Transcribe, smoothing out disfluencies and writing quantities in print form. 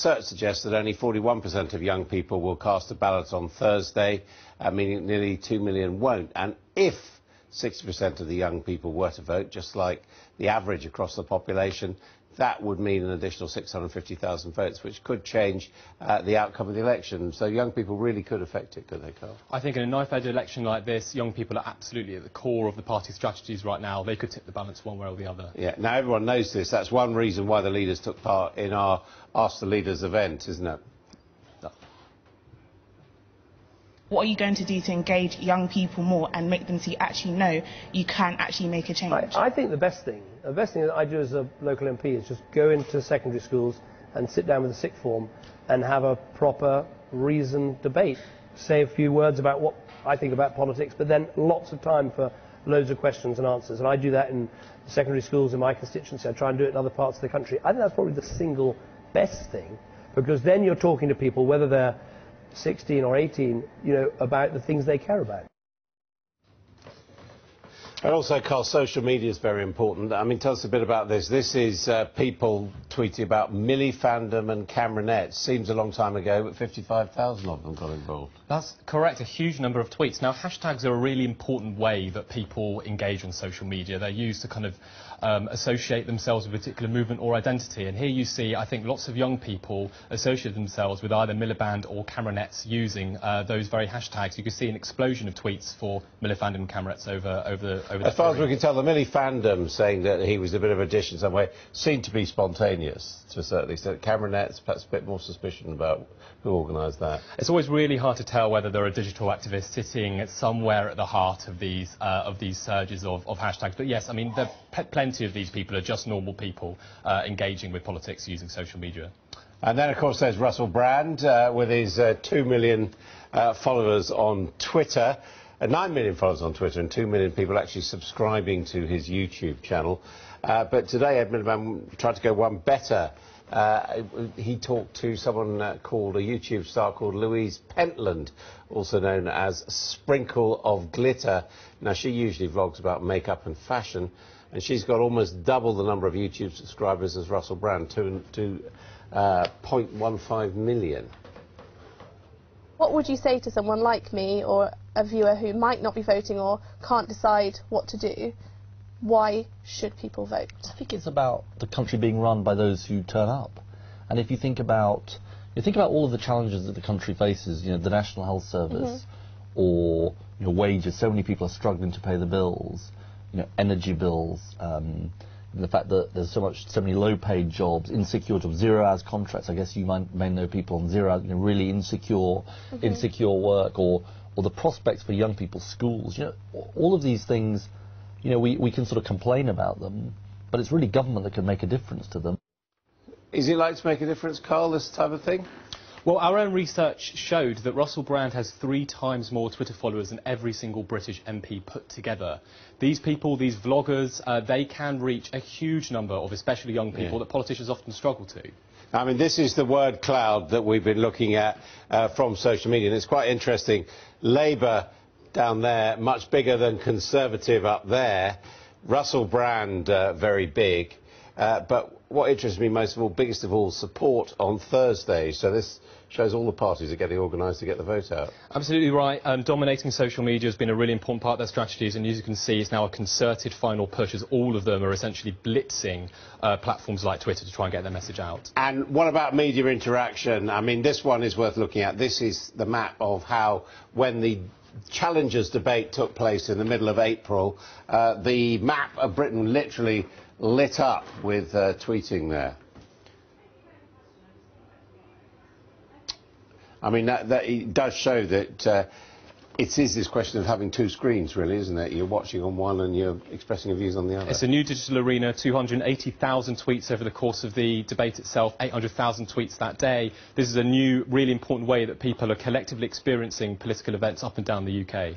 research suggests that only 41% of young people will cast a ballot on Thursday, meaning nearly 2 million won't. And if 60% of the young people were to vote, just like the average across the population, that would mean an additional 650,000 votes, which could change the outcome of the election. So young people really could affect it, could they, Carl? I think in a knife-edge election like this, young people are absolutely at the core of the party's strategies right now. They could tip the balance one way or the other. Yeah, now everyone knows this. That's one reason why the leaders took part in our Ask the Leaders event, isn't it? What are you going to do to engage young people more and make them see, actually, no, you can actually make a change? I think the best thing that I do as a local MP is just go into secondary schools and sit down with the sixth form and have a proper, reasoned debate. Say a few words about what I think about politics, but then lots of time for loads of questions and answers. And I do that in secondary schools in my constituency. I try and do it in other parts of the country. I think that's probably the single best thing, because then you're talking to people, whether they're 16 or 18, about the things they care about. And also, Carl, social media is very important. I mean, tell us a bit about this. This is people tweeting about Millie Fandom and Cameronet. Seems a long time ago, but 55,000 of them got involved. That's correct, a huge number of tweets. Now, hashtags are a really important way that people engage on social media. They're used to kind of associate themselves with a particular movement or identity. And here you see, I think, lots of young people associate themselves with either Miliband or Cameronets using those very hashtags. You can see an explosion of tweets for Miliband and Cameronets over as far as we can tell, the Millie Fandom saying that he was a bit of a dish in some way seemed to be spontaneous to a certain extent. Cameronets, perhaps a bit more suspicion about who organised that. It's always really hard to tell whether there are digital activists sitting somewhere at the heart of these surges of hashtags. But yes, I mean, plenty of these people are just normal people engaging with politics using social media. And then, of course, there's Russell Brand with his 2 million followers on Twitter. 9 million followers on Twitter and 2 million people actually subscribing to his YouTube channel. But today, Ed Miliband tried to go one better. He talked to someone called a YouTube star called Louise Pentland, also known as Sprinkle of Glitter. Now, she usually vlogs about makeup and fashion, and she's got almost double the number of YouTube subscribers as Russell Brand, 0.15 million. What would you say to someone like me or a viewer who might not be voting or can't decide what to do? Why should people vote? I think it's about the country being run by those who turn up. And if you think about all of the challenges that the country faces, the National Health Service, or wages, so many people are struggling to pay the bills, energy bills, the fact that there's so many low-paid jobs, insecure jobs, zero-hours contracts. I guess you may know people on zero-hours, really insecure work, or the prospects for young people's schools. All of these things, we can sort of complain about them, but it's really government that can make a difference to them. Is it like to make a difference, Carl, this type of thing? Well, our own research showed that Russell Brand has 3 times more Twitter followers than every single British MP put together. These people, these vloggers, they can reach a huge number of especially young people that politicians often struggle to. I mean, this is the word cloud that we've been looking at from social media, and it's quite interesting. Labour down there, much bigger than Conservative up there. Russell Brand, very big. But what interests me most of all, biggest of all, support on Thursday. So this shows all the parties are getting organised to get the vote out. Absolutely right. Dominating social media has been a really important part of their strategies, and as you can see, it's now a concerted final push as all of them are essentially blitzing platforms like Twitter to try and get their message out. And what about media interaction? I mean, this one is worth looking at. This is the map of how, when the Challengers debate took place in the middle of April, the map of Britain literally lit up with tweeting there. I mean, that it does show that it is this question of having 2 screens, really, isn't it? You're watching on one and you're expressing your views on the other. It's a new digital arena, 280,000 tweets over the course of the debate itself, 800,000 tweets that day. This is a new, really important way that people are collectively experiencing political events up and down the UK.